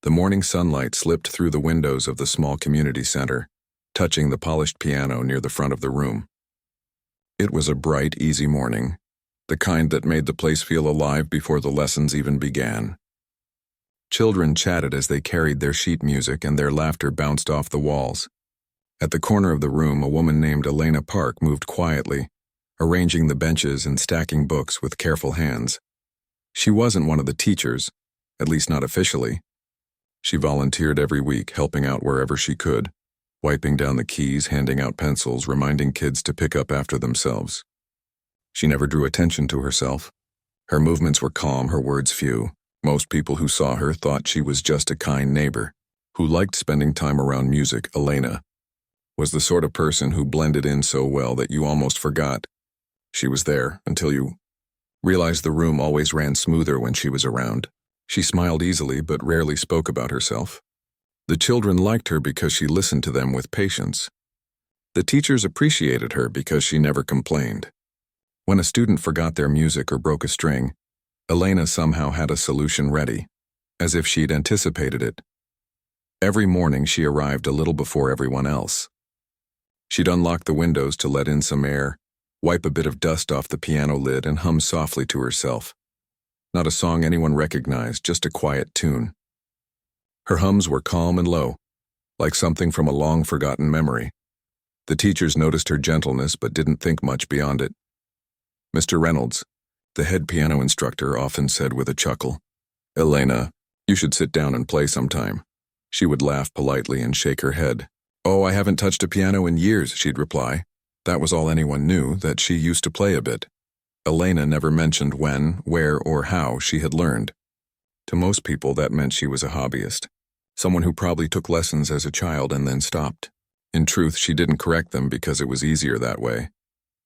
The morning sunlight slipped through the windows of the small community center, touching the polished piano near the front of the room. It was a bright, easy morning, the kind that made the place feel alive before the lessons even began. Children chatted as they carried their sheet music, and their laughter bounced off the walls. At the corner of the room, a woman named Elena Park moved quietly, arranging the benches and stacking books with careful hands. She wasn't one of the teachers, at least not officially. She volunteered every week, helping out wherever she could, wiping down the keys, handing out pencils, reminding kids to pick up after themselves. She never drew attention to herself. Her movements were calm, her words few. Most people who saw her thought she was just a kind neighbor who liked spending time around music. Elena was the sort of person who blended in so well that you almost forgot she was there until you realized the room always ran smoother when she was around. She smiled easily but rarely spoke about herself. The children liked her because she listened to them with patience. The teachers appreciated her because she never complained. When a student forgot their music or broke a string, Elena somehow had a solution ready, as if she'd anticipated it. Every morning she arrived a little before everyone else. She'd unlock the windows to let in some air, wipe a bit of dust off the piano lid, and hum softly to herself. Not a song anyone recognized, just a quiet tune. Her hums were calm and low, like something from a long-forgotten memory. The teachers noticed her gentleness but didn't think much beyond it. Mr. Reynolds, the head piano instructor, often said with a chuckle, "Elena, you should sit down and play sometime." She would laugh politely and shake her head. "Oh, I haven't touched a piano in years," she'd reply. That was all anyone knew, that she used to play a bit. Elena never mentioned when, where, or how she had learned. To most people, that meant she was a hobbyist, someone who probably took lessons as a child and then stopped. In truth, she didn't correct them because it was easier that way.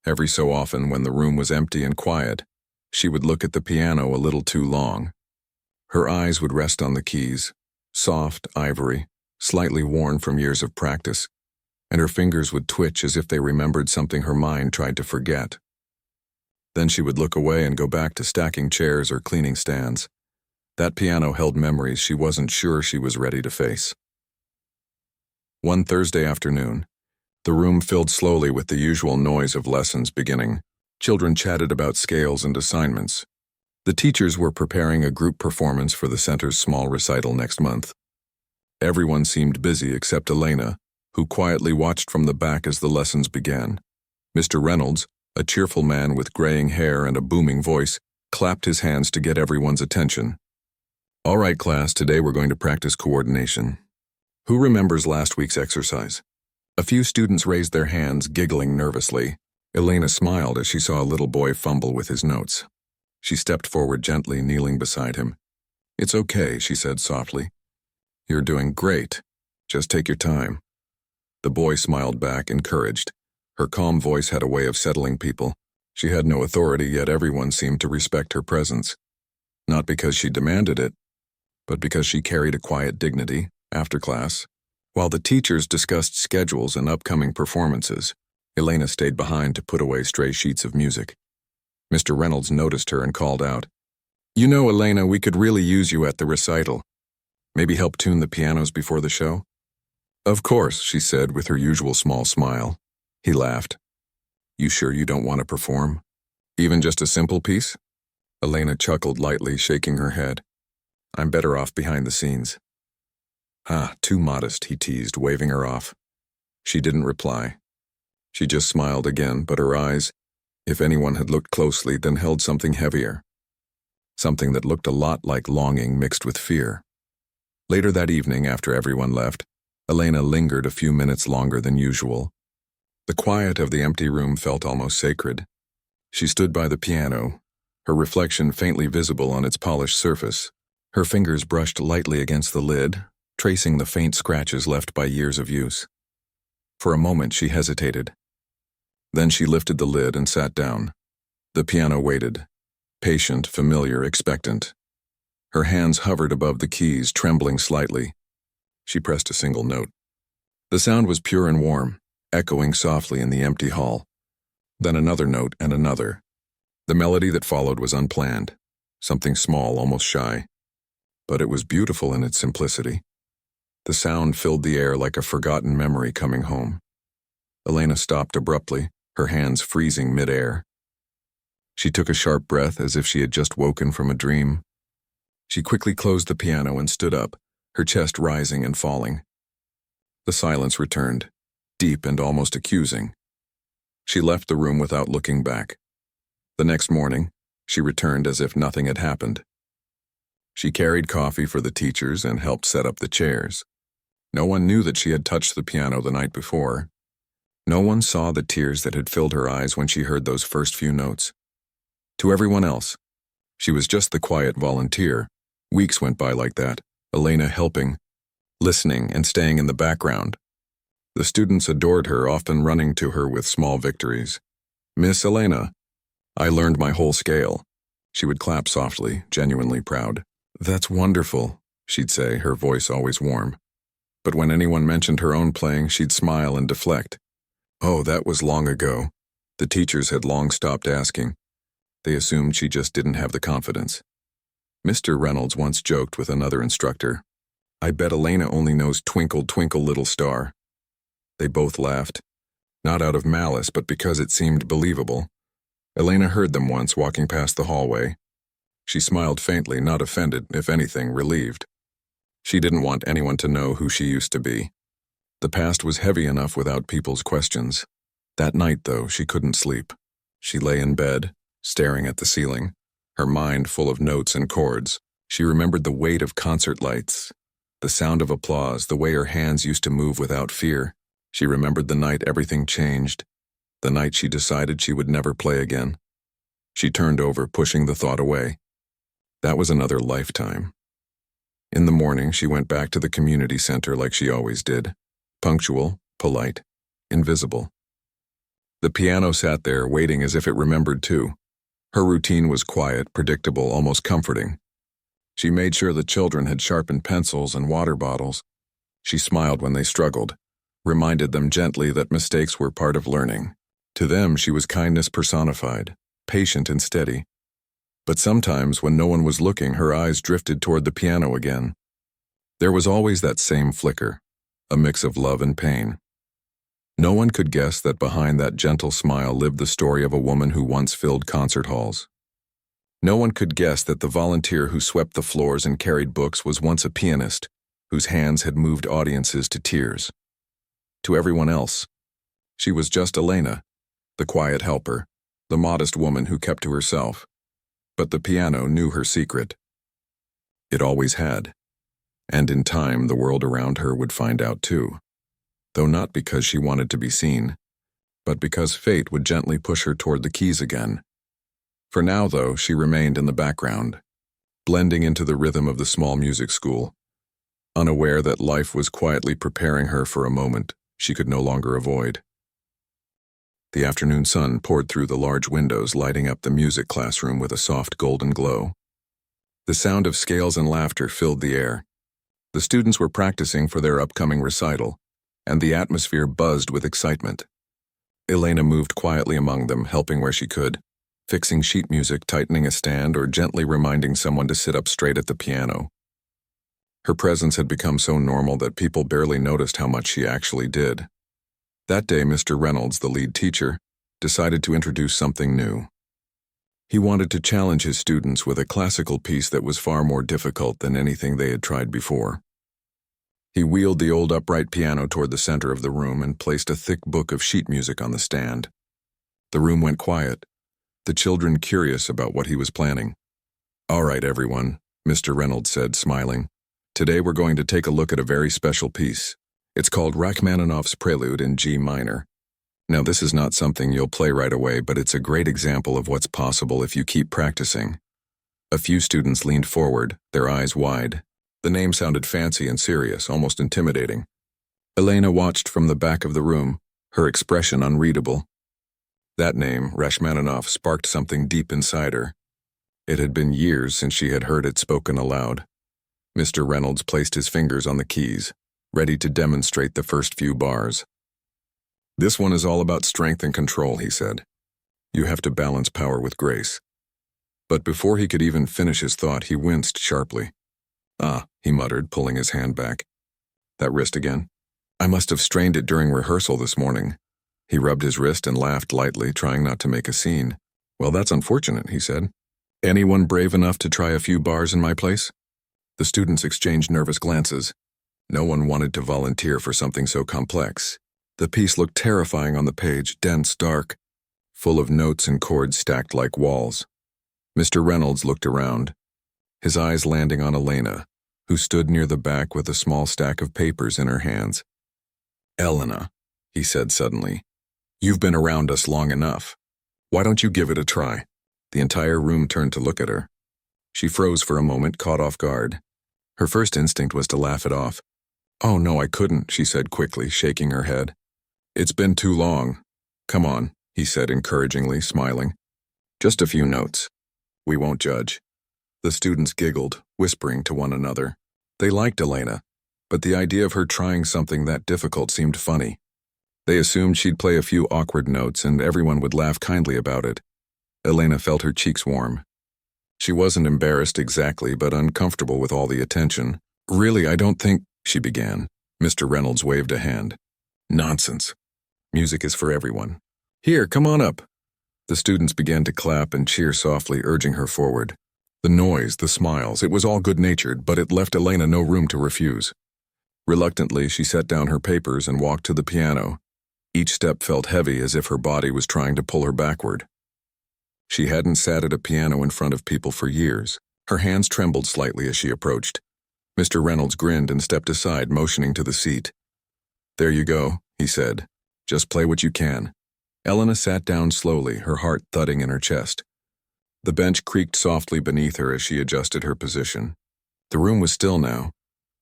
Every so often, when the room was empty and quiet, she would look at the piano a little too long. Her eyes would rest on the keys, soft, ivory, slightly worn from years of practice, and her fingers would twitch as if they remembered something her mind tried to forget. Then she would look away and go back to stacking chairs or cleaning stands. That piano held memories she wasn't sure she was ready to face. One Thursday afternoon, the room filled slowly with the usual noise of lessons beginning. Children chatted about scales and assignments. The teachers were preparing a group performance for the center's small recital next month. Everyone seemed busy except Elena, who quietly watched from the back as the lessons began. Mr. Reynolds, a cheerful man with graying hair and a booming voice, clapped his hands to get everyone's attention. "All right, class, today we're going to practice coordination. Who remembers last week's exercise?" A few students raised their hands, giggling nervously. Elena smiled as she saw a little boy fumble with his notes. She stepped forward gently, kneeling beside him. "It's okay," she said softly. "You're doing great. Just take your time." The boy smiled back, encouraged. Her calm voice had a way of settling people. She had no authority, yet everyone seemed to respect her presence. Not because she demanded it, but because she carried a quiet dignity. After class, while the teachers discussed schedules and upcoming performances, Elena stayed behind to put away stray sheets of music. Mr. Reynolds noticed her and called out, "You know, Elena, we could really use you at the recital. Maybe help tune the pianos before the show?" "Of course," she said with her usual small smile. He laughed. "You sure you don't want to perform? Even just a simple piece?" Elena chuckled lightly, shaking her head. "I'm better off behind the scenes." Too modest," he teased, waving her off. She didn't reply. She just smiled again, but her eyes, if anyone had looked closely, then held something heavier. Something that looked a lot like longing mixed with fear. Later that evening, after everyone left, Elena lingered a few minutes longer than usual. The quiet of the empty room felt almost sacred. She stood by the piano, her reflection faintly visible on its polished surface. Her fingers brushed lightly against the lid, tracing the faint scratches left by years of use. For a moment she hesitated. Then she lifted the lid and sat down. The piano waited, patient, familiar, expectant. Her hands hovered above the keys, trembling slightly. She pressed a single note. The sound was pure and warm, echoing softly in the empty hall. Then another note and another. The melody that followed was unplanned, something small, almost shy. but it was beautiful in its simplicity. The sound filled the air like a forgotten memory coming home. Elena stopped abruptly, her hands freezing mid-air. She took a sharp breath as if she had just woken from a dream. She quickly closed the piano and stood up, her chest rising and falling. The silence returned, deep and almost accusing. She left the room without looking back. The next morning, she returned as if nothing had happened. She carried coffee for the teachers and helped set up the chairs. No one knew that she had touched the piano the night before. No one saw the tears that had filled her eyes when she heard those first few notes. To everyone else, she was just the quiet volunteer. Weeks went by like that, Elena helping, listening, and staying in the background. The students adored her, often running to her with small victories. "Miss Elena, I learned my whole scale." She would clap softly, genuinely proud. "That's wonderful," she'd say, her voice always warm. But when anyone mentioned her own playing, she'd smile and deflect. Oh, that was long ago. The teachers had long stopped asking. They assumed she just didn't have the confidence. Mr. Reynolds once joked with another instructor, "I bet Elena only knows Twinkle, Twinkle, Little Star." They both laughed, not out of malice, but because it seemed believable. Elena heard them once walking past the hallway. She smiled faintly, not offended, if anything, relieved. She didn't want anyone to know who she used to be. The past was heavy enough without people's questions. That night, though, she couldn't sleep. She lay in bed, staring at the ceiling, her mind full of notes and chords. She remembered the weight of concert lights, the sound of applause, the way her hands used to move without fear. She remembered the night everything changed, the night she decided she would never play again. She turned over, pushing the thought away. That was another lifetime. In the morning, she went back to the community center like she always did. Punctual, polite, invisible. The piano sat there, waiting as if it remembered too. Her routine was quiet, predictable, almost comforting. She made sure the children had sharpened pencils and water bottles. She smiled when they struggled, reminded them gently that mistakes were part of learning. To them, she was kindness personified, patient and steady. But sometimes, when no one was looking, her eyes drifted toward the piano again. There was always that same flicker, a mix of love and pain. No one could guess that behind that gentle smile lived the story of a woman who once filled concert halls. No one could guess that the volunteer who swept the floors and carried books was once a pianist whose hands had moved audiences to tears. To everyone else, she was just Elena, the quiet helper, the modest woman who kept to herself. But the piano knew her secret. It always had. And in time, the world around her would find out too. Though not because she wanted to be seen, but because fate would gently push her toward the keys again. For now, though, she remained in the background, blending into the rhythm of the small music school, unaware that life was quietly preparing her for a moment she could no longer avoid. The afternoon sun poured through the large windows, lighting up the music classroom with a soft golden glow. The sound of scales and laughter filled the air. The students were practicing for their upcoming recital, and the atmosphere buzzed with excitement. Elena moved quietly among them, helping where she could, fixing sheet music, tightening a stand, or gently reminding someone to sit up straight at the piano. Her presence had become so normal that people barely noticed how much she actually did. That day, Mr. Reynolds, the lead teacher, decided to introduce something new. He wanted to challenge his students with a classical piece that was far more difficult than anything they had tried before. He wheeled the old upright piano toward the center of the room and placed a thick book of sheet music on the stand. The room went quiet, the children curious about what he was planning. "All right, everyone," Mr. Reynolds said, smiling. "Today we're going to take a look at a very special piece. It's called Rachmaninoff's Prelude in G minor. Now, this is not something you'll play right away, but it's a great example of what's possible if you keep practicing." A few students leaned forward, their eyes wide. The name sounded fancy and serious, almost intimidating. Elena watched from the back of the room, her expression unreadable. That name, Rachmaninoff, sparked something deep inside her. It had been years since she had heard it spoken aloud. Mr. Reynolds placed his fingers on the keys, ready to demonstrate the first few bars. "This one is all about strength and control," he said. "You have to balance power with grace." But before he could even finish his thought, he winced sharply. Ah, he muttered, pulling his hand back. That wrist again. I must have strained it during rehearsal this morning. He rubbed his wrist and laughed lightly, trying not to make a scene. Well, that's unfortunate, he said. Anyone brave enough to try a few bars in my place? The students exchanged nervous glances. No one wanted to volunteer for something so complex. The piece looked terrifying on the page, dense, dark, full of notes and chords stacked like walls. Mr. Reynolds looked around, his eyes landing on Elena, who stood near the back with a small stack of papers in her hands. Elena, he said suddenly, you've been around us long enough. Why don't you give it a try? The entire room turned to look at her. She froze for a moment, caught off guard. Her first instinct was to laugh it off. Oh, no, I couldn't, she said quickly, shaking her head. It's been too long. Come on, he said encouragingly, smiling. Just a few notes. We won't judge. The students giggled, whispering to one another. They liked Elena, but the idea of her trying something that difficult seemed funny. They assumed she'd play a few awkward notes and everyone would laugh kindly about it. Elena felt her cheeks warm. She wasn't embarrassed exactly, but uncomfortable with all the attention. Really, I don't think, she began. Mr. Reynolds waved a hand. Nonsense. Music is for everyone. Here, come on up. The students began to clap and cheer softly, urging her forward. The noise, the smiles, it was all good-natured, but it left Elena no room to refuse. Reluctantly, she set down her papers and walked to the piano. Each step felt heavy, as if her body was trying to pull her backward. She hadn't sat at a piano in front of people for years. Her hands trembled slightly as she approached. Mr. Reynolds grinned and stepped aside, motioning to the seat. There you go, he said. Just play what you can. Elena sat down slowly, her heart thudding in her chest. The bench creaked softly beneath her as she adjusted her position. The room was still now,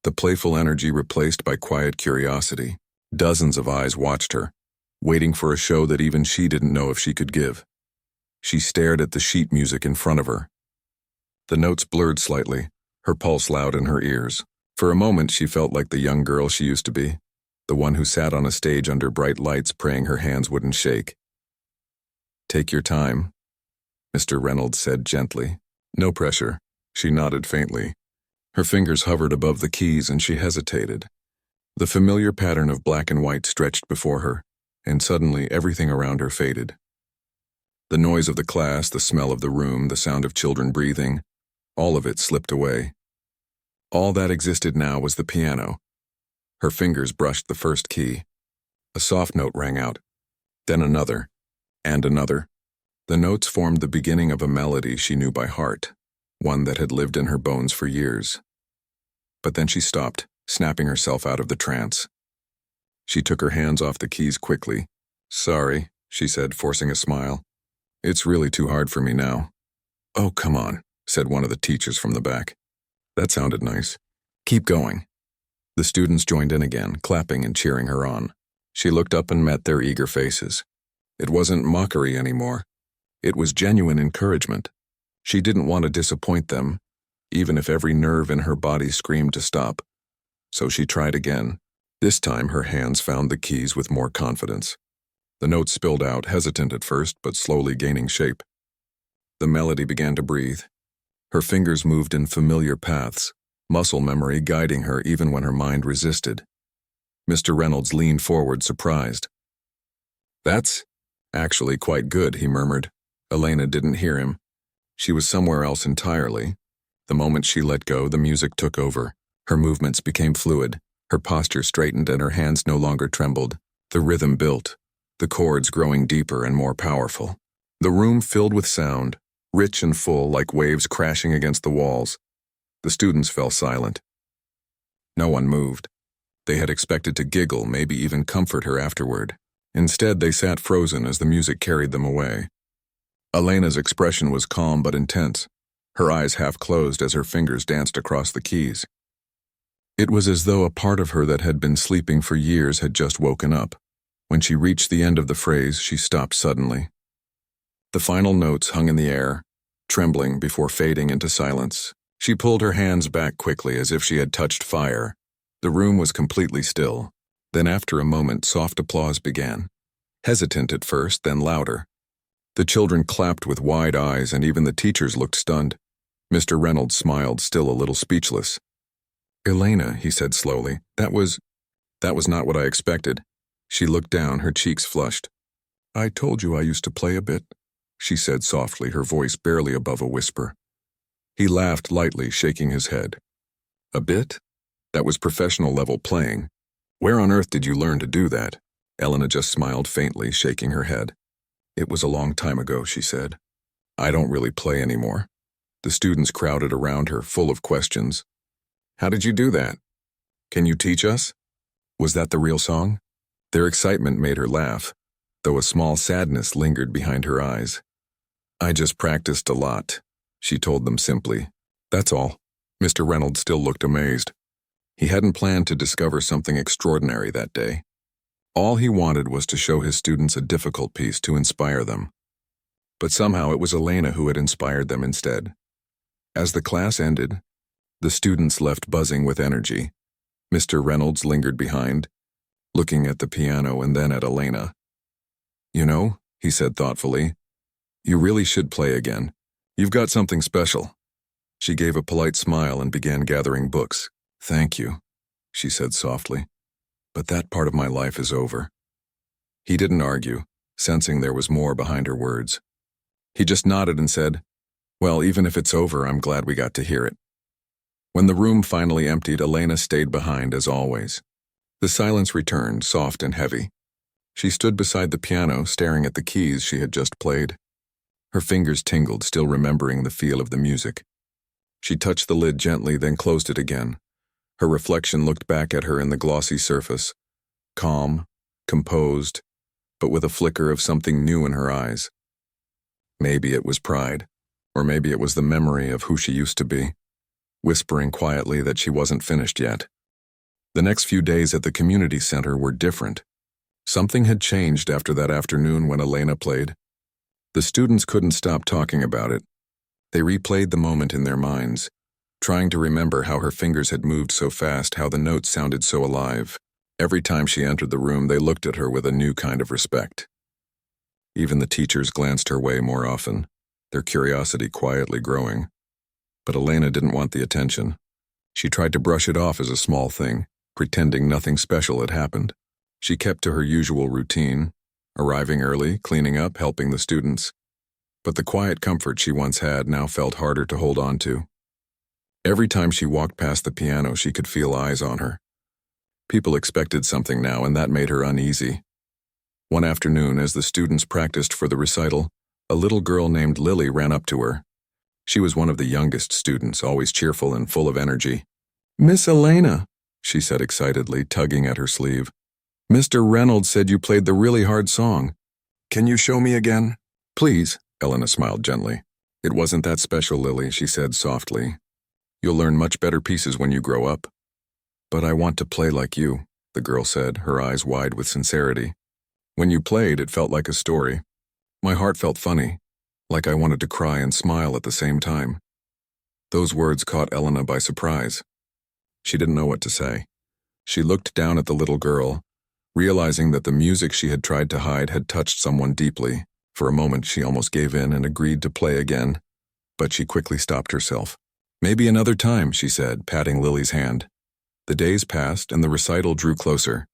the playful energy replaced by quiet curiosity. Dozens of eyes watched her, waiting for a show that even she didn't know if she could give. She stared at the sheet music in front of her. The notes blurred slightly, her pulse loud in her ears. For a moment, she felt like the young girl she used to be, the one who sat on a stage under bright lights praying her hands wouldn't shake. Take your time, Mr. Reynolds said gently. No pressure. She nodded faintly. Her fingers hovered above the keys and she hesitated. The familiar pattern of black and white stretched before her, and suddenly everything around her faded. The noise of the class, the smell of the room, the sound of children breathing, all of it slipped away. All that existed now was the piano. Her fingers brushed the first key. A soft note rang out, then another, and another. The notes formed the beginning of a melody she knew by heart, one that had lived in her bones for years. But then she stopped, snapping herself out of the trance. She took her hands off the keys quickly. Sorry, she said, forcing a smile. It's really too hard for me now. Oh, come on, said one of the teachers from the back. That sounded nice. Keep going. The students joined in again, clapping and cheering her on. She looked up and met their eager faces. It wasn't mockery anymore. It was genuine encouragement. She didn't want to disappoint them, even if every nerve in her body screamed to stop. So she tried again. This time her hands found the keys with more confidence. The notes spilled out, hesitant at first, but slowly gaining shape. The melody began to breathe. Her fingers moved in familiar paths, muscle memory guiding her even when her mind resisted. Mr. Reynolds leaned forward, surprised. That's actually quite good, he murmured. Elena didn't hear him. She was somewhere else entirely. The moment she let go, the music took over. Her movements became fluid. Her posture straightened and her hands no longer trembled. The rhythm built, the chords growing deeper and more powerful. The room filled with sound, rich and full like waves crashing against the walls. The students fell silent. No one moved. They had expected to giggle, maybe even comfort her afterward. Instead, they sat frozen as the music carried them away. Elena's expression was calm but intense, her eyes half closed as her fingers danced across the keys. It was as though a part of her that had been sleeping for years had just woken up. When she reached the end of the phrase, she stopped suddenly. The final notes hung in the air, trembling before fading into silence. She pulled her hands back quickly as if she had touched fire. The room was completely still. Then after a moment, soft applause began. Hesitant at first, then louder. The children clapped with wide eyes and even the teachers looked stunned. Mr. Reynolds smiled, still a little speechless. Elena, he said slowly, that was not what I expected. She looked down, her cheeks flushed. I told you I used to play a bit, she said softly, her voice barely above a whisper. He laughed lightly, shaking his head. A bit? That was professional level playing. Where on earth did you learn to do that? Elena just smiled faintly, shaking her head. It was a long time ago, she said. I don't really play anymore. The students crowded around her, full of questions. How did you do that? Can you teach us? Was that the real song? Their excitement made her laugh, though a small sadness lingered behind her eyes. I just practiced a lot, she told them simply. That's all. Mr. Reynolds still looked amazed. He hadn't planned to discover something extraordinary that day. All he wanted was to show his students a difficult piece to inspire them. But somehow it was Elena who had inspired them instead. As the class ended, the students left buzzing with energy. Mr. Reynolds lingered behind, looking at the piano and then at Elena. You know, he said thoughtfully, you really should play again. You've got something special. She gave a polite smile and began gathering books. Thank you, she said softly, but that part of my life is over. He didn't argue, sensing there was more behind her words. He just nodded and said, well, even if it's over, I'm glad we got to hear it. When the room finally emptied, Elena stayed behind as always. The silence returned, soft and heavy. She stood beside the piano, staring at the keys she had just played. Her fingers tingled, still remembering the feel of the music. She touched the lid gently, then closed it again. Her reflection looked back at her in the glossy surface, calm, composed, but with a flicker of something new in her eyes. Maybe it was pride, or maybe it was the memory of who she used to be, whispering quietly that she wasn't finished yet. The next few days at the community center were different. Something had changed after that afternoon when Elena played. The students couldn't stop talking about it. They replayed the moment in their minds, trying to remember how her fingers had moved so fast, how the notes sounded so alive. Every time she entered the room, they looked at her with a new kind of respect. Even the teachers glanced her way more often, their curiosity quietly growing. But Elena didn't want the attention. She tried to brush it off as a small thing, pretending nothing special had happened. She kept to her usual routine, arriving early, cleaning up, helping the students. But the quiet comfort she once had now felt harder to hold on to. Every time she walked past the piano, she could feel eyes on her. People expected something now, and that made her uneasy. One afternoon, as the students practiced for the recital, a little girl named Lily ran up to her. She was one of the youngest students, always cheerful and full of energy. Miss Elena, she said excitedly, tugging at her sleeve. Mr. Reynolds said you played the really hard song. Can you show me again? Please, Elena smiled gently. It wasn't that special, Lily, she said softly. You'll learn much better pieces when you grow up. But I want to play like you, the girl said, her eyes wide with sincerity. When you played, it felt like a story. My heart felt funny, like I wanted to cry and smile at the same time. Those words caught Elena by surprise. She didn't know what to say. She looked down at the little girl, realizing that the music she had tried to hide had touched someone deeply. For a moment, she almost gave in and agreed to play again, but she quickly stopped herself. Maybe another time, she said, patting Lily's hand. The days passed and the recital drew closer.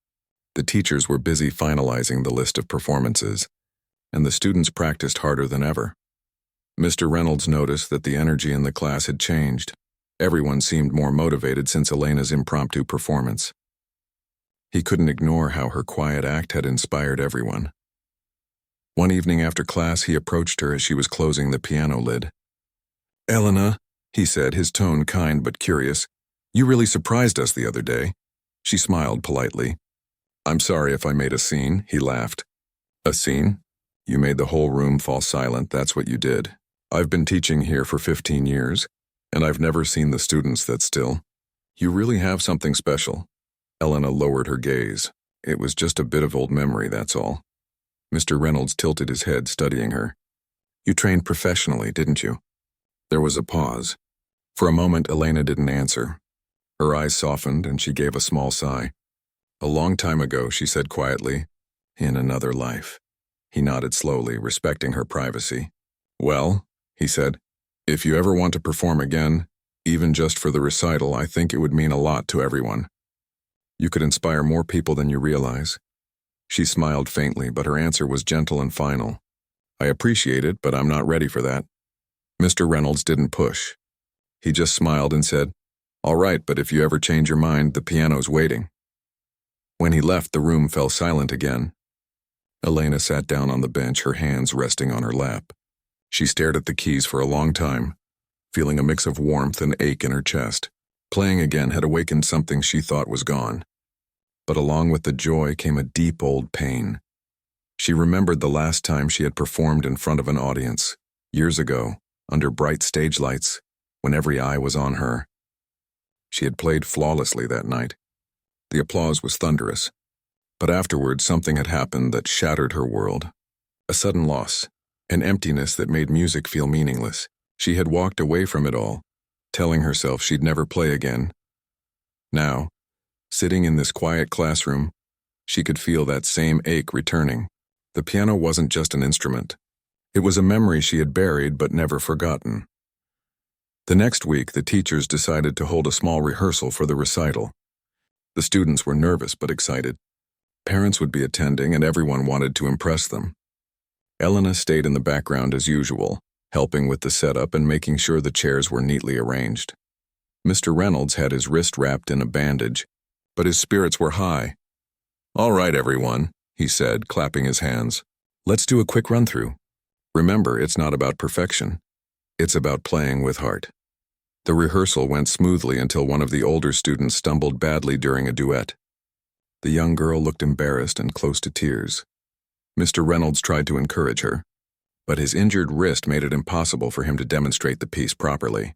The teachers were busy finalizing the list of performances, and the students practiced harder than ever. Mr. Reynolds noticed that the energy in the class had changed. Everyone seemed more motivated since Elena's impromptu performance. He couldn't ignore how her quiet act had inspired everyone. One evening after class, he approached her as she was closing the piano lid. Elena, he said, his tone kind but curious, you really surprised us the other day. She smiled politely. I'm sorry if I made a scene, he laughed. A scene? You made the whole room fall silent, that's what you did. I've been teaching here for 15 years, and I've never seen the students that still. You really have something special. Elena lowered her gaze. It was just a bit of old memory, that's all. Mr. Reynolds tilted his head, studying her. You trained professionally, didn't you? There was a pause. For a moment, Elena didn't answer. Her eyes softened, and she gave a small sigh. A long time ago, she said quietly, in another life. He nodded slowly, respecting her privacy. Well, he said, if you ever want to perform again, Even just for the recital, I think it would mean a lot to everyone. You could inspire more people than you realize." She smiled faintly, but her answer was gentle and final. "I appreciate it, but I'm not ready for that." Mr. Reynolds didn't push. He just smiled and said, "All right, but if you ever change your mind, the piano's waiting." When he left, the room fell silent again. Elena sat down on the bench, her hands resting on her lap. She stared at the keys for a long time, feeling a mix of warmth and ache in her chest. Playing again had awakened something she thought was gone. But along with the joy came a deep old pain. She remembered the last time she had performed in front of an audience, years ago, under bright stage lights, when every eye was on her. She had played flawlessly that night. The applause was thunderous. But afterward, something had happened that shattered her world. A sudden loss, an emptiness that made music feel meaningless. She had walked away from it all, telling herself she'd never play again. Now, sitting in this quiet classroom, she could feel that same ache returning. The piano wasn't just an instrument. It was a memory she had buried but never forgotten. The next week, the teachers decided to hold a small rehearsal for the recital. The students were nervous but excited. Parents would be attending, and everyone wanted to impress them. Elena stayed in the background as usual, helping with the setup and making sure the chairs were neatly arranged. Mr. Reynolds had his wrist wrapped in a bandage, but his spirits were high. "All right, everyone," he said, clapping his hands. "Let's do a quick run-through. Remember, it's not about perfection. It's about playing with heart." The rehearsal went smoothly until one of the older students stumbled badly during a duet. The young girl looked embarrassed and close to tears. Mr. Reynolds tried to encourage her, but his injured wrist made it impossible for him to demonstrate the piece properly.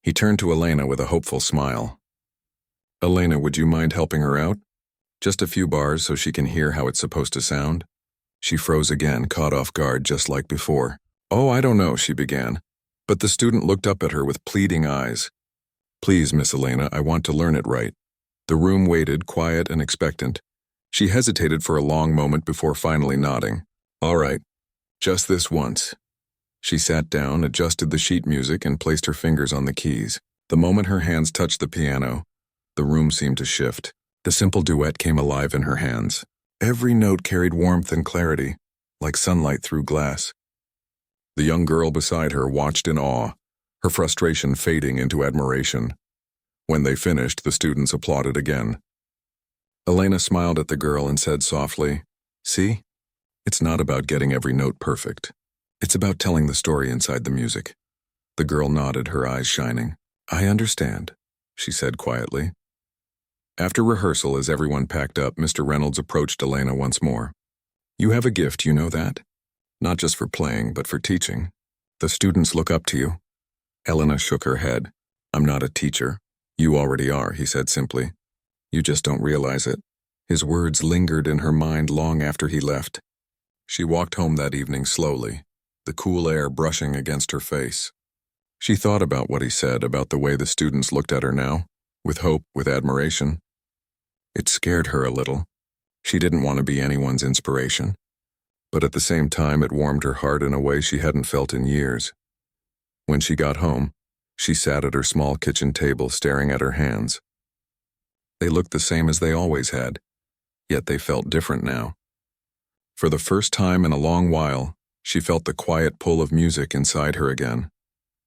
He turned to Elena with a hopeful smile. "Elena, would you mind helping her out? Just a few bars so she can hear how it's supposed to sound?" She froze again, caught off guard just like before. "Oh, I don't know," she began, but the student looked up at her with pleading eyes. "Please, Miss Elena, I want to learn it right." The room waited, quiet and expectant. She hesitated for a long moment before finally nodding. "All right, just this once." She sat down, adjusted the sheet music, and placed her fingers on the keys. The moment her hands touched the piano, the room seemed to shift. The simple duet came alive in her hands. Every note carried warmth and clarity, like sunlight through glass. The young girl beside her watched in awe, her frustration fading into admiration. When they finished, the students applauded again. Elena smiled at the girl and said softly, "See? It's not about getting every note perfect. It's about telling the story inside the music." The girl nodded, her eyes shining. "I understand," she said quietly. After rehearsal, as everyone packed up, Mr. Reynolds approached Elena once more. "You have a gift, you know that? Not just for playing, but for teaching. The students look up to you." Elena shook her head. "I'm not a teacher. You already are," he said simply. "You just don't realize it." His words lingered in her mind long after he left. She walked home that evening slowly, the cool air brushing against her face. She thought about what he said, about the way the students looked at her now, with hope, with admiration. It scared her a little. She didn't want to be anyone's inspiration. But at the same time, it warmed her heart in a way she hadn't felt in years. When she got home, she sat at her small kitchen table staring at her hands. They looked the same as they always had, yet they felt different now. For the first time in a long while, she felt the quiet pull of music inside her again,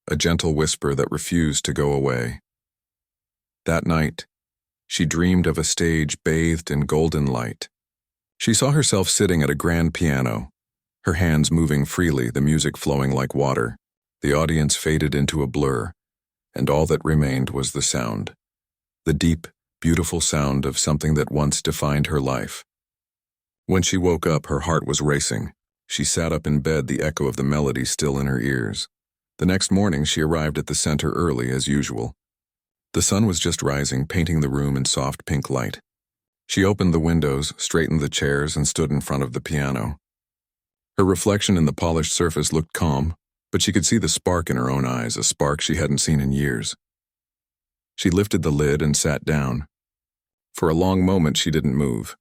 a gentle whisper that refused to go away. That night, she dreamed of a stage bathed in golden light. She saw herself sitting at a grand piano, her hands moving freely, the music flowing like water. The audience faded into a blur, and all that remained was the sound. The deep, beautiful sound of something that once defined her life. When she woke up, her heart was racing. She sat up in bed, the echo of the melody still in her ears. The next morning, she arrived at the center early as usual. The sun was just rising, painting the room in soft pink light. She opened the windows, straightened the chairs, and stood in front of the piano. Her reflection in the polished surface looked calm, but she could see the spark in her own eyes, a spark she hadn't seen in years. She lifted the lid and sat down. For a long moment, she didn't move.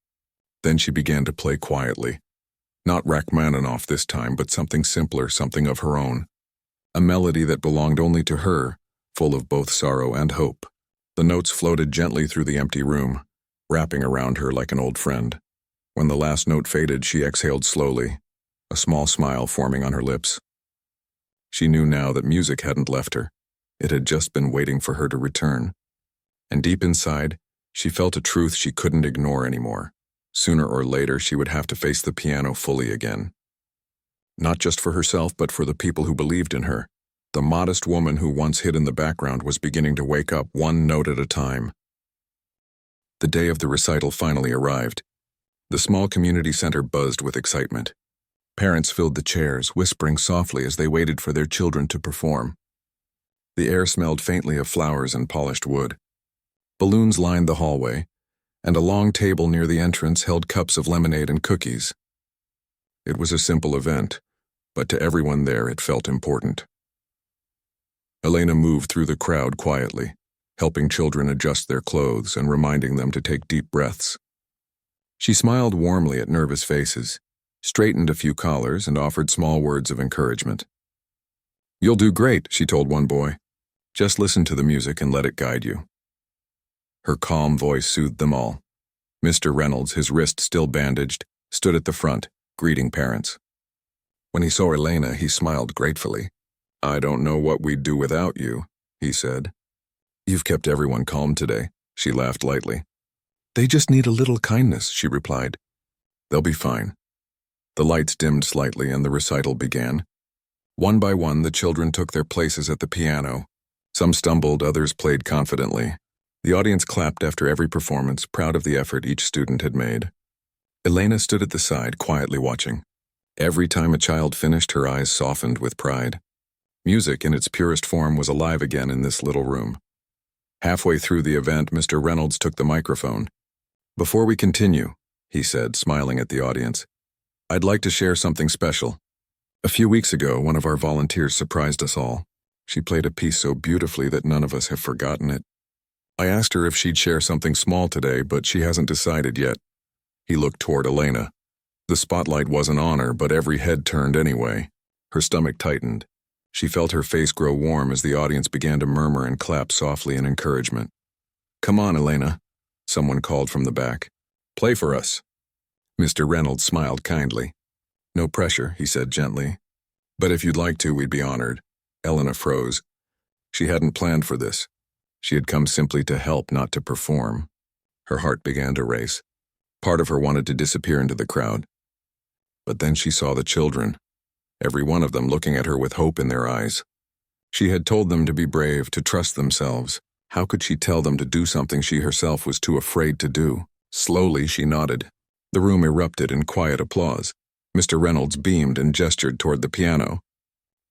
Then she began to play quietly. Not Rachmaninoff this time, but something simpler, something of her own. A melody that belonged only to her, full of both sorrow and hope. The notes floated gently through the empty room, wrapping around her like an old friend. When the last note faded, she exhaled slowly, a small smile forming on her lips. She knew now that music hadn't left her. It had just been waiting for her to return. And deep inside, she felt a truth she couldn't ignore anymore. Sooner or later, she would have to face the piano fully again. Not just for herself, but for the people who believed in her. The modest woman who once hid in the background was beginning to wake up one note at a time. The day of the recital finally arrived. The small community center buzzed with excitement. Parents filled the chairs, whispering softly as they waited for their children to perform. The air smelled faintly of flowers and polished wood. Balloons lined the hallway, and a long table near the entrance held cups of lemonade and cookies. It was a simple event, but to everyone there it felt important. Elena moved through the crowd quietly, helping children adjust their clothes and reminding them to take deep breaths. She smiled warmly at nervous faces, straightened a few collars, and offered small words of encouragement. "You'll do great," she told one boy. "Just listen to the music and let it guide you." Her calm voice soothed them all. Mr. Reynolds, his wrist still bandaged, stood at the front, greeting parents. When he saw Elena, he smiled gratefully. "I don't know what we'd do without you," he said. "You've kept everyone calm today," she laughed lightly. "They just need a little kindness," she replied. "They'll be fine." The lights dimmed slightly and the recital began. One by one, the children took their places at the piano. Some stumbled, others played confidently. The audience clapped after every performance, proud of the effort each student had made. Elena stood at the side, quietly watching. Every time a child finished, her eyes softened with pride. Music, in its purest form, was alive again in this little room. Halfway through the event, Mr. Reynolds took the microphone. "Before we continue," he said, smiling at the audience, "I'd like to share something special. A few weeks ago, one of our volunteers surprised us all. She played a piece so beautifully that none of us have forgotten it. I asked her if she'd share something small today, but she hasn't decided yet." He looked toward Elena. The spotlight wasn't on her, but every head turned anyway. Her stomach tightened. She felt her face grow warm as the audience began to murmur and clap softly in encouragement. "Come on, Elena," someone called from the back. "Play for us." Mr. Reynolds smiled kindly. "No pressure," he said gently. "But if you'd like to, we'd be honored." Elena froze. She hadn't planned for this. She had come simply to help, not to perform. Her heart began to race. Part of her wanted to disappear into the crowd. But then she saw the children, every one of them looking at her with hope in their eyes. She had told them to be brave, to trust themselves. How could she tell them to do something she herself was too afraid to do? Slowly, she nodded. The room erupted in quiet applause. Mr. Reynolds beamed and gestured toward the piano.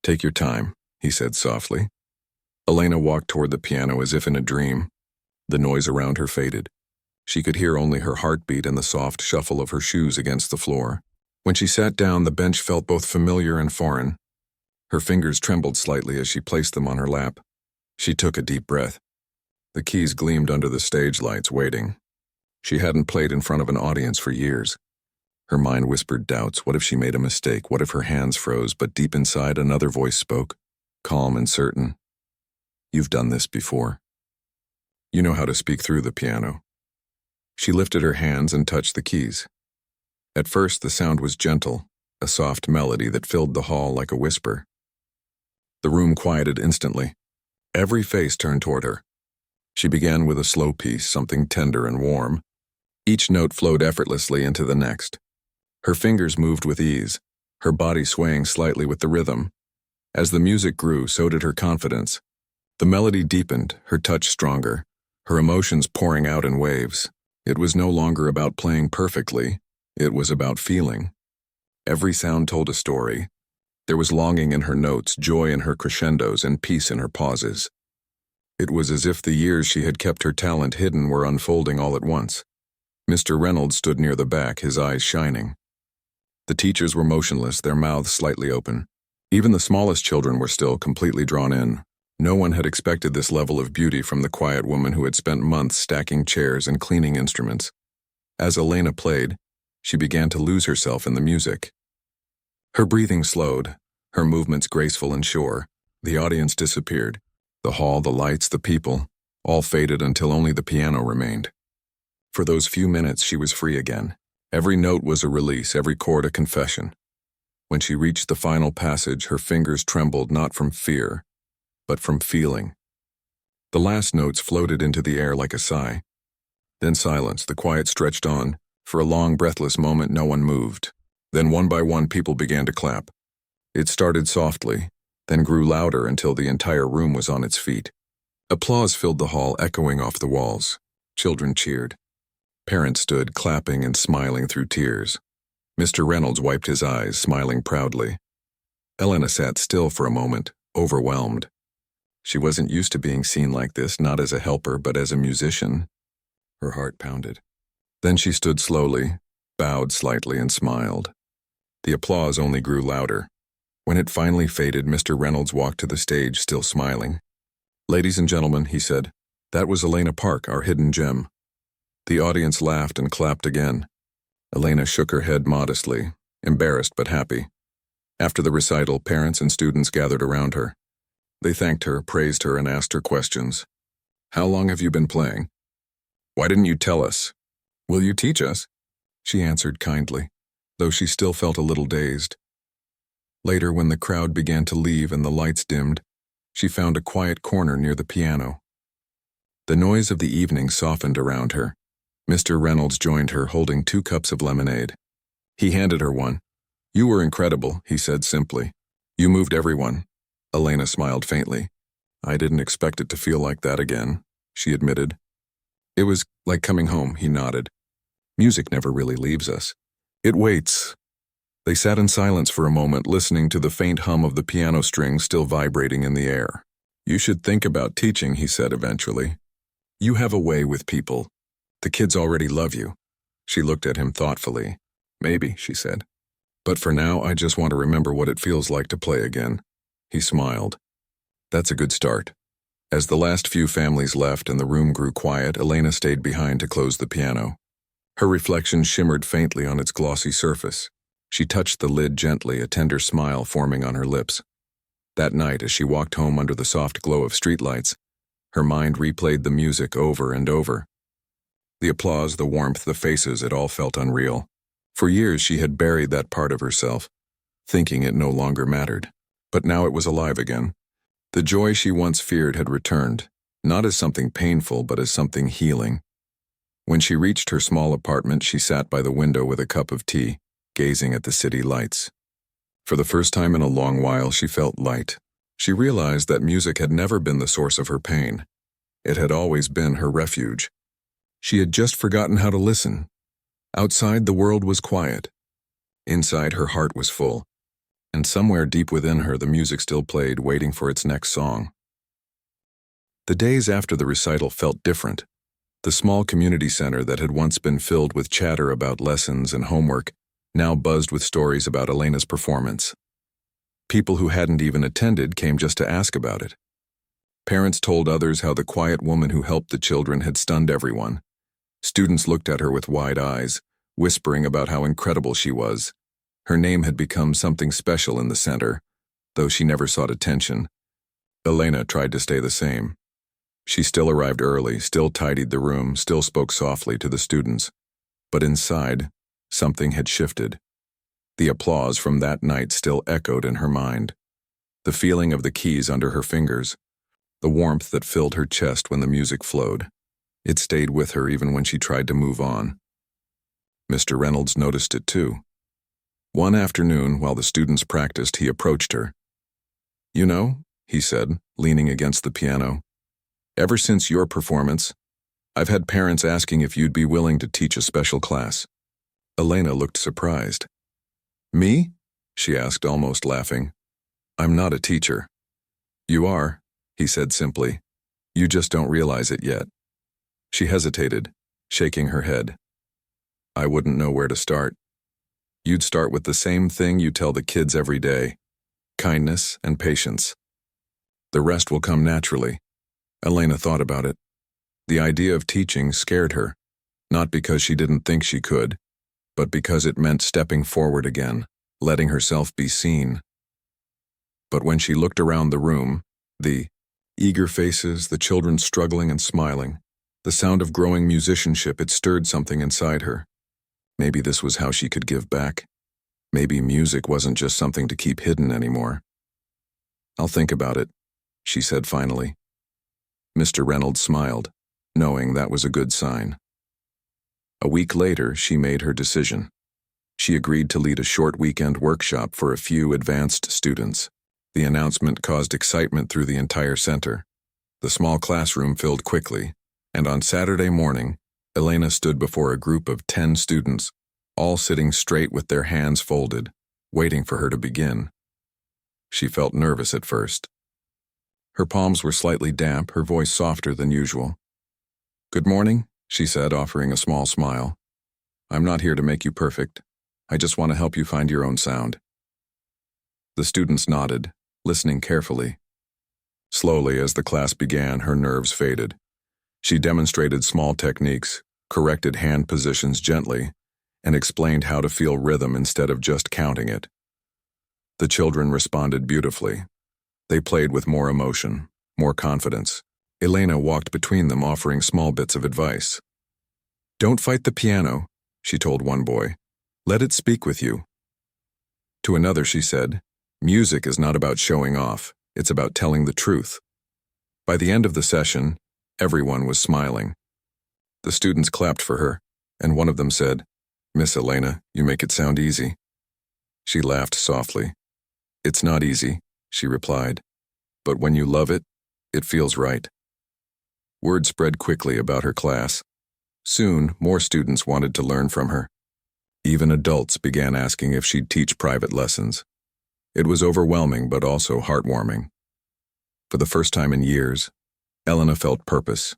"Take your time," he said softly. Elena walked toward the piano as if in a dream. The noise around her faded. She could hear only her heartbeat and the soft shuffle of her shoes against the floor. When she sat down, the bench felt both familiar and foreign. Her fingers trembled slightly as she placed them on her lap. She took a deep breath. The keys gleamed under the stage lights, waiting. She hadn't played in front of an audience for years. Her mind whispered doubts. What if she made a mistake? What if her hands froze? But deep inside, another voice spoke, calm and certain. "You've done this before. You know how to speak through the piano." She lifted her hands and touched the keys. At first, the sound was gentle, a soft melody that filled the hall like a whisper. The room quieted instantly. Every face turned toward her. She began with a slow piece, something tender and warm. Each note flowed effortlessly into the next. Her fingers moved with ease, her body swaying slightly with the rhythm. As the music grew, so did her confidence. The melody deepened, her touch stronger, her emotions pouring out in waves. It was no longer about playing perfectly, it was about feeling. Every sound told a story. There was longing in her notes, joy in her crescendos, and peace in her pauses. It was as if the years she had kept her talent hidden were unfolding all at once. Mr. Reynolds stood near the back, his eyes shining. The teachers were motionless, their mouths slightly open. Even the smallest children were still completely drawn in. No one had expected this level of beauty from the quiet woman who had spent months stacking chairs and cleaning instruments. As Elena played, she began to lose herself in the music. Her breathing slowed, her movements graceful and sure. The audience disappeared. The hall, the lights, the people, all faded until only the piano remained. For those few minutes she was free again. Every note was a release, every chord a confession. When she reached the final passage, her fingers trembled not from fear, but from feeling. The last notes floated into the air like a sigh. Then silence, the quiet stretched on. For a long, breathless moment, no one moved. Then one by one, people began to clap. It started softly, then grew louder until the entire room was on its feet. Applause filled the hall, echoing off the walls. Children cheered. Parents stood, clapping and smiling through tears. Mr. Reynolds wiped his eyes, smiling proudly. Elena sat still for a moment, overwhelmed. She wasn't used to being seen like this, not as a helper, but as a musician. Her heart pounded. Then she stood slowly, bowed slightly, and smiled. The applause only grew louder. When it finally faded, Mr. Reynolds walked to the stage, still smiling. "Ladies and gentlemen," he said, "that was Elena Park, our hidden gem." The audience laughed and clapped again. Elena shook her head modestly, embarrassed but happy. After the recital, parents and students gathered around her. They thanked her, praised her, and asked her questions. "How long have you been playing? Why didn't you tell us? Will you teach us?" She answered kindly, though she still felt a little dazed. Later, when the crowd began to leave and the lights dimmed, she found a quiet corner near the piano. The noise of the evening softened around her. Mr. Reynolds joined her, holding 2 cups of lemonade. He handed her one. "You were incredible," he said simply. "You moved everyone." Elena smiled faintly. "I didn't expect it to feel like that again," she admitted. "It was like coming home," he nodded. "Music never really leaves us. It waits." They sat in silence for a moment, listening to the faint hum of the piano strings still vibrating in the air. "You should think about teaching," he said eventually. "You have a way with people. The kids already love you." She looked at him thoughtfully. "Maybe," she said. "But for now, I just want to remember what it feels like to play again." He smiled. "That's a good start." As the last few families left and the room grew quiet, Elena stayed behind to close the piano. Her reflection shimmered faintly on its glossy surface. She touched the lid gently, a tender smile forming on her lips. That night, as she walked home under the soft glow of streetlights, her mind replayed the music over and over. The applause, the warmth, the faces, it all felt unreal. For years she had buried that part of herself, thinking it no longer mattered. But now it was alive again. The joy she once feared had returned, not as something painful, but as something healing. When she reached her small apartment, she sat by the window with a cup of tea, gazing at the city lights. For the first time in a long while, she felt light. She realized that music had never been the source of her pain. It had always been her refuge. She had just forgotten how to listen. Outside, the world was quiet. Inside, her heart was full. And somewhere deep within her, the music still played, waiting for its next song. The days after the recital felt different. The small community center that had once been filled with chatter about lessons and homework now buzzed with stories about Elena's performance. People who hadn't even attended came just to ask about it. Parents told others how the quiet woman who helped the children had stunned everyone. Students looked at her with wide eyes, whispering about how incredible she was. Her name had become something special in the center, though she never sought attention. Elena tried to stay the same. She still arrived early, still tidied the room, still spoke softly to the students. But inside, something had shifted. The applause from that night still echoed in her mind. The feeling of the keys under her fingers, the warmth that filled her chest when the music flowed. It stayed with her even when she tried to move on. Mr. Reynolds noticed it too. One afternoon, while the students practiced, he approached her. "You know," he said, leaning against the piano, "ever since your performance, I've had parents asking if you'd be willing to teach a special class." Elena looked surprised. "Me?" she asked, almost laughing. "I'm not a teacher." "You are," he said simply. "You just don't realize it yet." She hesitated, shaking her head. "I wouldn't know where to start. You'd start with the same thing you tell the kids every day: kindness and patience. The rest will come naturally." Elena thought about it. The idea of teaching scared her, not because she didn't think she could, but because it meant stepping forward again, letting herself be seen. But when she looked around the room, the Eager faces, the children struggling and smiling. The sound of growing musicianship, it stirred something inside her. Maybe this was how she could give back. Maybe music wasn't just something to keep hidden anymore. "I'll think about it," she said finally. Mr. Reynolds smiled, knowing that was a good sign. A week later, she made her decision. She agreed to lead a short weekend workshop for a few advanced students. The announcement caused excitement through the entire center. The small classroom filled quickly, and on Saturday morning, Elena stood before a group of 10 students, all sitting straight with their hands folded, waiting for her to begin. She felt nervous at first. Her palms were slightly damp, her voice softer than usual. "Good morning," she said, offering a small smile. "I'm not here to make you perfect. I just want to help you find your own sound." The students nodded, listening carefully. Slowly, as the class began, her nerves faded. She demonstrated small techniques, corrected hand positions gently, and explained how to feel rhythm instead of just counting it. The children responded beautifully. They played with more emotion, more confidence. Elena walked between them, offering small bits of advice. "Don't fight the piano," she told one boy. "Let it speak with you." To another she said, "Music is not about showing off, it's about telling the truth." By the end of the session, everyone was smiling. The students clapped for her, and one of them said, "Miss Elena, you make it sound easy." She laughed softly. "It's not easy," she replied, "but when you love it, it feels right." Word spread quickly about her class. Soon, more students wanted to learn from her. Even adults began asking if she'd teach private lessons. It was overwhelming but also heartwarming. For the first time in years, Elena felt purpose.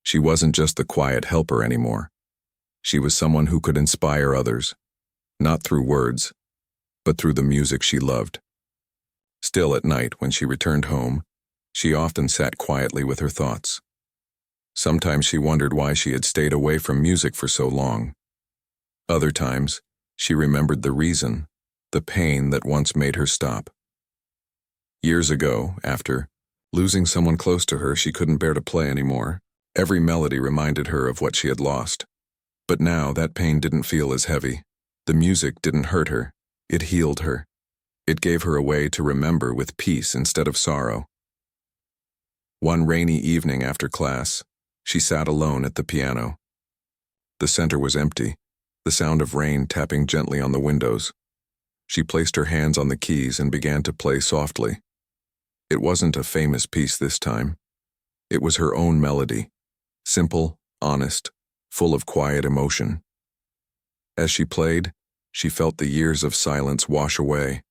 She wasn't just the quiet helper anymore. She was someone who could inspire others, not through words, but through the music she loved. Still at night, when she returned home, she often sat quietly with her thoughts. Sometimes she wondered why she had stayed away from music for so long. Other times, she remembered the reason, the pain that once made her stop. Years ago, after losing someone close to her she couldn't bear to play anymore, every melody reminded her of what she had lost. But now that pain didn't feel as heavy. The music didn't hurt her, it healed her. It gave her a way to remember with peace instead of sorrow. One rainy evening after class, she sat alone at the piano. The center was empty, the sound of rain tapping gently on the windows. She placed her hands on the keys and began to play softly. It wasn't a famous piece this time. It was her own melody, simple, honest, full of quiet emotion. As she played, she felt the years of silence wash away.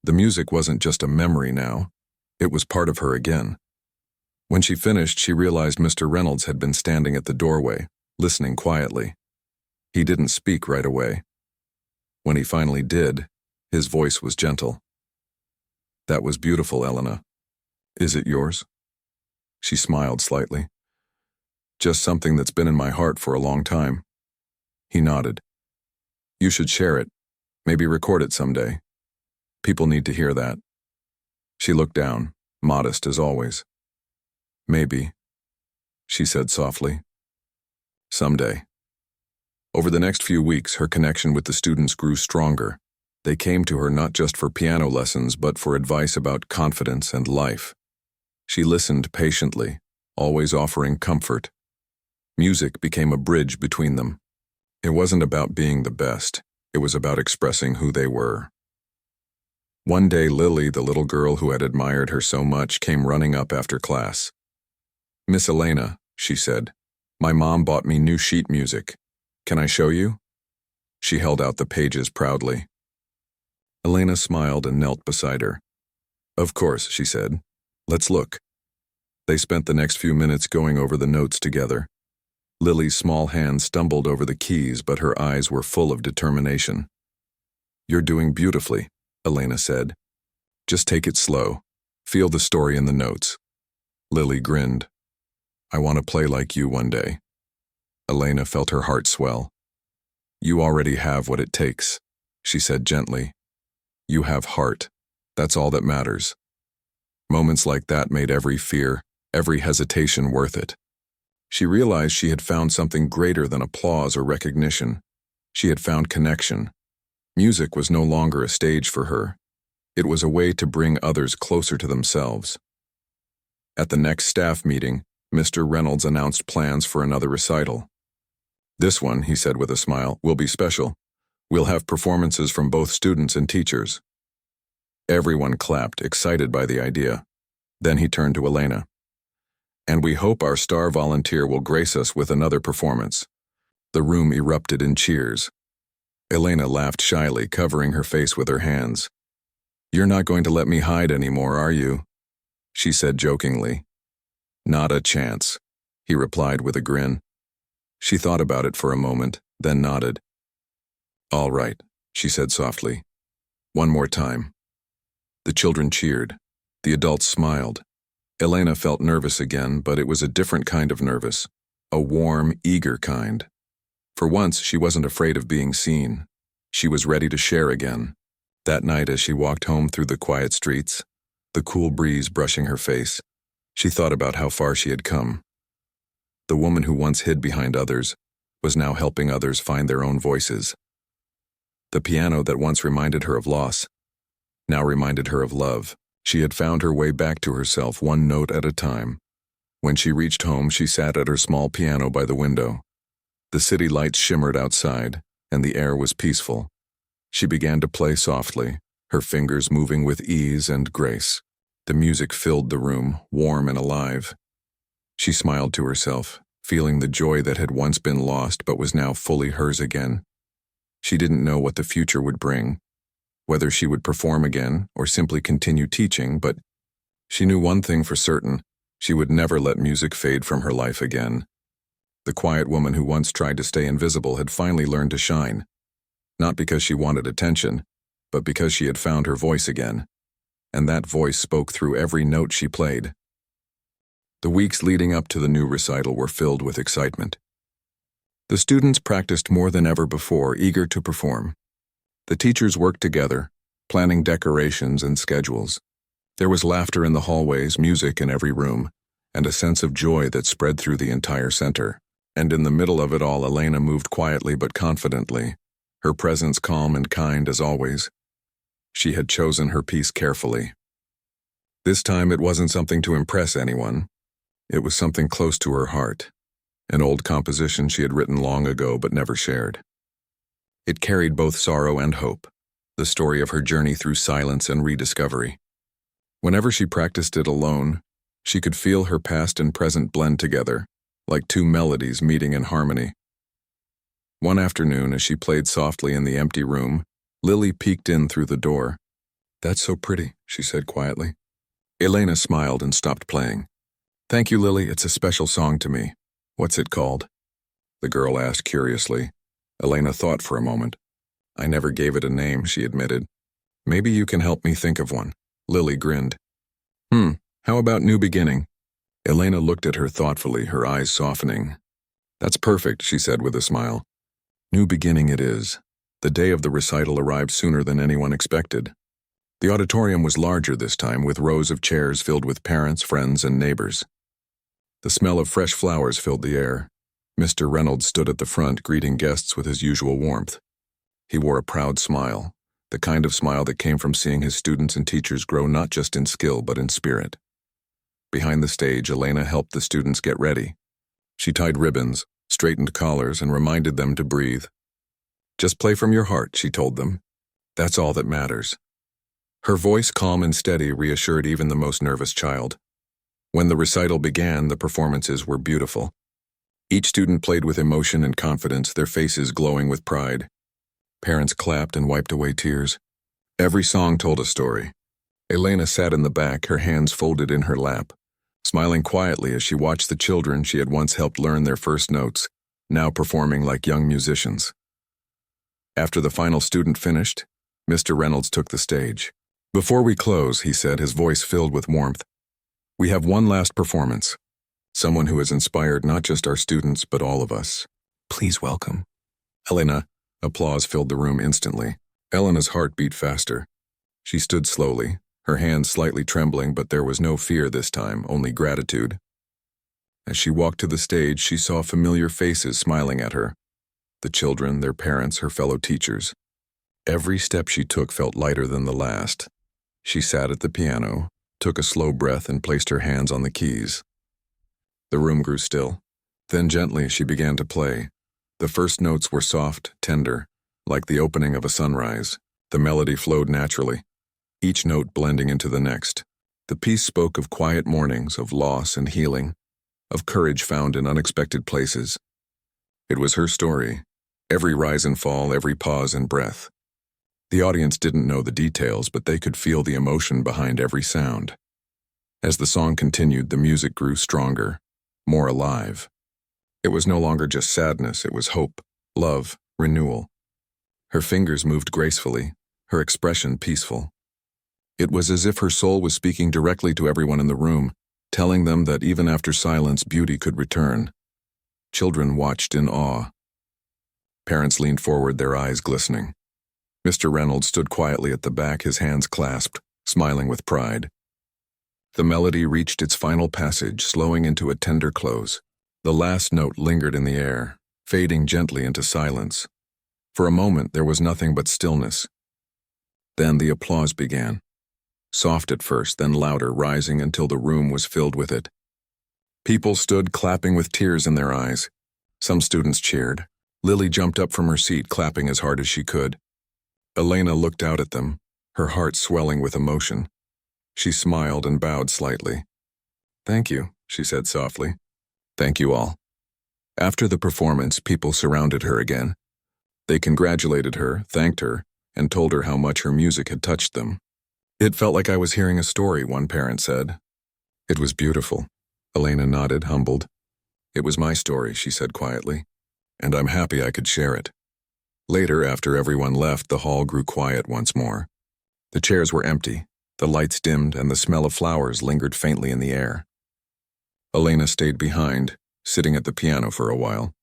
The music wasn't just a memory now, it was part of her again. When she finished, she realized Mr. Reynolds had been standing at the doorway, listening quietly. He didn't speak right away. When he finally did, his voice was gentle. "That was beautiful, Elena. Is it yours?" She smiled slightly. "Just something that's been in my heart for a long time." He nodded. "You should share it. Maybe record it someday. People need to hear that." She looked down, modest as always. "Maybe," she said softly. "Someday." Over the next few weeks, her connection with the students grew stronger. They came to her not just for piano lessons, but for advice about confidence and life. She listened patiently, always offering comfort. Music became a bridge between them. It wasn't about being the best, it was about expressing who they were. One day, Lily, the little girl who had admired her so much, came running up after class. "Miss Elena," she said, "my mom bought me new sheet music. Can I show you?" She held out the pages proudly. Elena smiled and knelt beside her. "Of course," she said. "Let's look." They spent the next few minutes going over the notes together. Lily's small hand stumbled over the keys, but her eyes were full of determination. "You're doing beautifully," Elena said. "Just take it slow. Feel the story in the notes." Lily grinned. "I want to play like you one day." Elena felt her heart swell. "You already have what it takes," she said gently. "You have heart. That's all that matters." Moments like that made every fear, every hesitation worth it. She realized she had found something greater than applause or recognition. She had found connection. Music was no longer a stage for her. It was a way to bring others closer to themselves. At the next staff meeting, Mr. Reynolds announced plans for another recital. "This one," he said with a smile, "will be special. We'll have performances from both students and teachers." Everyone clapped, excited by the idea. Then he turned to Elena. "And we hope our star volunteer will grace us with another performance." The room erupted in cheers. Elena laughed shyly, covering her face with her hands. "You're not going to let me hide anymore, are you?" she said jokingly. "Not a chance," he replied with a grin. She thought about it for a moment, then nodded. "All right," she said softly. "One more time." The children cheered. The adults smiled. Elena felt nervous again, but it was a different kind of nervous, a warm, eager kind. For once, she wasn't afraid of being seen. She was ready to share again. That night, as she walked home through the quiet streets, the cool breeze brushing her face, she thought about how far she had come. The woman who once hid behind others was now helping others find their own voices. The piano that once reminded her of loss now reminded her of love. She had found her way back to herself, one note at a time. When she reached home, she sat at her small piano by the window. The city lights shimmered outside, and the air was peaceful. She began to play softly, her fingers moving with ease and grace. The music filled the room, warm and alive. She smiled to herself, feeling the joy that had once been lost but was now fully hers again. She didn't know what the future would bring, whether she would perform again or simply continue teaching, but she knew one thing for certain: she would never let music fade from her life again. The quiet woman who once tried to stay invisible had finally learned to shine, not because she wanted attention, but because she had found her voice again, and that voice spoke through every note she played. The weeks leading up to the new recital were filled with excitement. The students practiced more than ever before, eager to perform. The teachers worked together, planning decorations and schedules. There was laughter in the hallways, music in every room, and a sense of joy that spread through the entire center. And in the middle of it all, Elena moved quietly but confidently, her presence calm and kind as always. She had chosen her piece carefully. This time it wasn't something to impress anyone. It was something close to her heart, an old composition she had written long ago but never shared. It carried both sorrow and hope, the story of her journey through silence and rediscovery. Whenever she practiced it alone, she could feel her past and present blend together, like two melodies meeting in harmony. One afternoon, as she played softly in the empty room, Lily peeked in through the door. "That's so pretty," she said quietly. Elena smiled and stopped playing. "Thank you, Lily. It's a special song to me." "What's it called?" the girl asked curiously. Elena thought for a moment. "I never gave it a name," she admitted. "Maybe you can help me think of one." Lily grinned. How about New Beginning?" Elena looked at her thoughtfully, her eyes softening. "That's perfect," she said with a smile. "New Beginning it is." The day of the recital arrived sooner than anyone expected. The auditorium was larger this time, with rows of chairs filled with parents, friends, and neighbors. The smell of fresh flowers filled the air. Mr. Reynolds stood at the front, greeting guests with his usual warmth. He wore a proud smile, the kind of smile that came from seeing his students and teachers grow not just in skill but in spirit. Behind the stage, Elena helped the students get ready. She tied ribbons, straightened collars, and reminded them to breathe. "Just play from your heart," she told them. "That's all that matters." Her voice, calm and steady, reassured even the most nervous child. When the recital began, the performances were beautiful. Each student played with emotion and confidence, their faces glowing with pride. Parents clapped and wiped away tears. Every song told a story. Elena sat in the back, her hands folded in her lap, smiling quietly as she watched the children she had once helped learn their first notes, now performing like young musicians. After the final student finished, Mr. Reynolds took the stage. "Before we close," he said, his voice filled with warmth, "we have one last performance. Someone who has inspired not just our students, but all of us. Please welcome." "Elena." Applause filled the room instantly. Elena's heart beat faster. She stood slowly, her hands slightly trembling, but there was no fear this time, only gratitude. As she walked to the stage, she saw familiar faces smiling at her. The children, their parents, her fellow teachers. Every step she took felt lighter than the last. She sat at the piano, took a slow breath, and placed her hands on the keys. The room grew still. Then gently she began to play. The first notes were soft, tender, like the opening of a sunrise. The melody flowed naturally, each note blending into the next. The piece spoke of quiet mornings, of loss and healing, of courage found in unexpected places. It was her story, every rise and fall, every pause and breath. The audience didn't know the details, but they could feel the emotion behind every sound. As the song continued, the music grew stronger, more alive. It was no longer just sadness, it was hope, love, renewal. Her fingers moved gracefully, her expression peaceful. It was as if her soul was speaking directly to everyone in the room, telling them that even after silence, beauty could return. Children watched in awe. Parents leaned forward, their eyes glistening. Mr. Reynolds stood quietly at the back, his hands clasped, smiling with pride. The melody reached its final passage, slowing into a tender close. The last note lingered in the air, fading gently into silence. For a moment, there was nothing but stillness. Then the applause began. Soft at first, then louder, rising until the room was filled with it. People stood clapping with tears in their eyes. Some students cheered. Lily jumped up from her seat, clapping as hard as she could. Elena looked out at them, her heart swelling with emotion. She smiled and bowed slightly. "Thank you," she said softly. "Thank you all." After the performance, people surrounded her again. They congratulated her, thanked her, and told her how much her music had touched them. "It felt like I was hearing a story," one parent said. "It was beautiful." Elena nodded, humbled. "It was my story," she said quietly, "and I'm happy I could share it." Later, after everyone left, the hall grew quiet once more. The chairs were empty, the lights dimmed, and the smell of flowers lingered faintly in the air. Elena stayed behind, sitting at the piano for a while.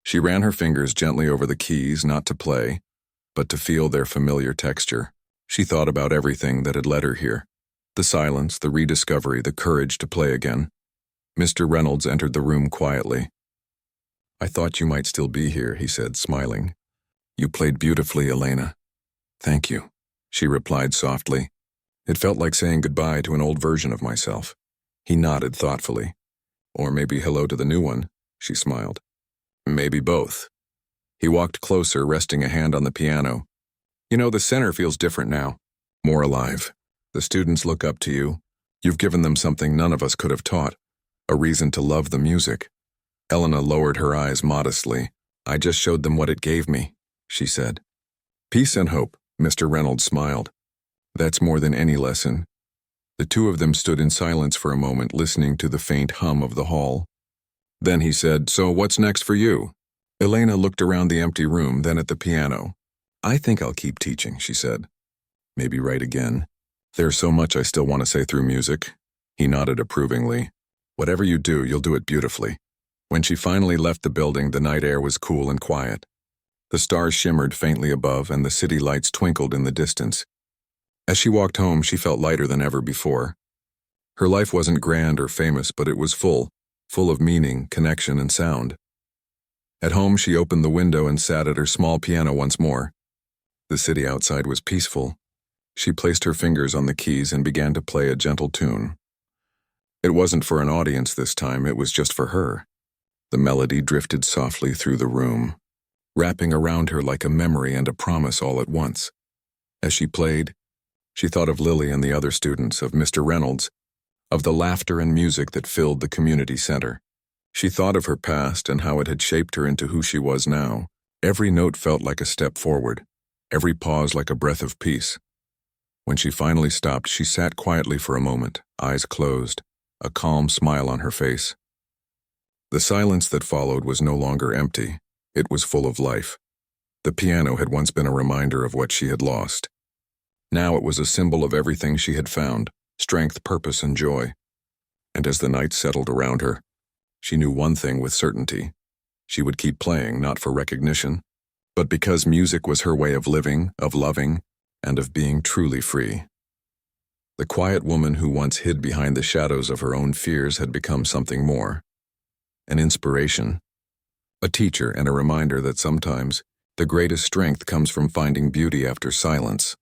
She ran her fingers gently over the keys, not to play, but to feel their familiar texture. She thought about everything that had led her here. The silence, the rediscovery, the courage to play again. Mr. Reynolds entered the room quietly. "I thought you might still be here," he said, smiling. "You played beautifully, Elena." "Thank you," she replied softly. It felt like saying goodbye to an old version of myself. He nodded thoughtfully. "Or maybe hello to the new one," she smiled. "Maybe both." He walked closer, resting a hand on the piano. "You know, the center feels different now. More alive. The students look up to you. You've given them something none of us could have taught. A reason to love the music." Elena lowered her eyes modestly. "I just showed them what it gave me," she said. "Peace and hope," Mr. Reynolds smiled. "That's more than any lesson." The two of them stood in silence for a moment, listening to the faint hum of the hall. Then he said, "So what's next for you?" Elena looked around the empty room, then at the piano. "I think I'll keep teaching," she said. "Maybe write again. There's so much I still want to say through music." He nodded approvingly. "Whatever you do, you'll do it beautifully." When she finally left the building, the night air was cool and quiet. The stars shimmered faintly above, and the city lights twinkled in the distance. As she walked home, she felt lighter than ever before. Her life wasn't grand or famous, but it was full of meaning, connection, and sound. At home, she opened the window and sat at her small piano once more. The city outside was peaceful. She placed her fingers on the keys and began to play a gentle tune. It wasn't for an audience this time, it was just for her. The melody drifted softly through the room, wrapping around her like a memory and a promise all at once. As she played, she thought of Lily and the other students, of Mr. Reynolds, of the laughter and music that filled the community center. She thought of her past and how it had shaped her into who she was now. Every note felt like a step forward, every pause like a breath of peace. When she finally stopped, she sat quietly for a moment, eyes closed, a calm smile on her face. The silence that followed was no longer empty. It was full of life. The piano had once been a reminder of what she had lost. Now it was a symbol of everything she had found, strength, purpose, and joy. And as the night settled around her, she knew one thing with certainty. She would keep playing, not for recognition, but because music was her way of living, of loving, and of being truly free. The quiet woman who once hid behind the shadows of her own fears had become something more. An inspiration, a teacher, and a reminder that sometimes the greatest strength comes from finding beauty after silence.